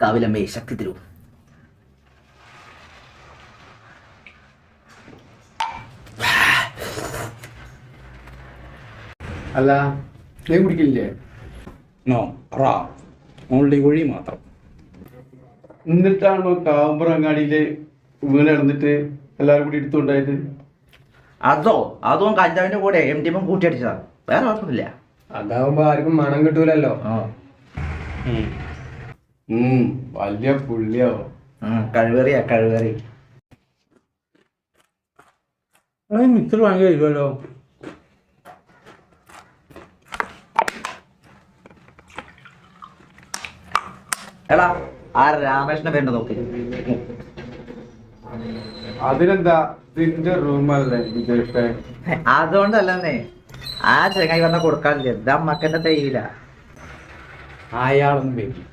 കർത്താവിലമ്മേ ശക്തി തരൂ. അല്ല നീ കുടിക്കില്ലേ? നോ റാ ഓൺലി കുഴി മാത്രം. എന്നിട്ടാണോ കാവുമ്പറങ്ങാടിയില് വീണ് കിടന്നിട്ട് എല്ലാവരും കൂടി എടുത്തുണ്ടായത്? അതും കഞ്ചാവിന്റെ കൂടെ MD കൂട്ടിയടിച്ചതാ, വേറെ കുഴപ്പമില്ല. അതാവുമ്പോ ആർക്കും മണം കിട്ടൂലല്ലോ. വലിയ പുള്ളിയാവോ. കഴിവേറി മിക്സർ ഭയങ്കര ഇല്ലല്ലോ. എടാ ആ രാമേഷനെ വേണ്ട നോക്കി. അതിനെന്താ, ഇതിന്റെ റൂമല്ലേ വിജയിപ്പേ? അതുകൊണ്ടല്ലേ ആ ചെങ്ങായി വന്ന കൊടുക്കാനില്ല, ഇതാ മക്കന്റെ തയ്യില്ല. അയാളൊന്നും വരും.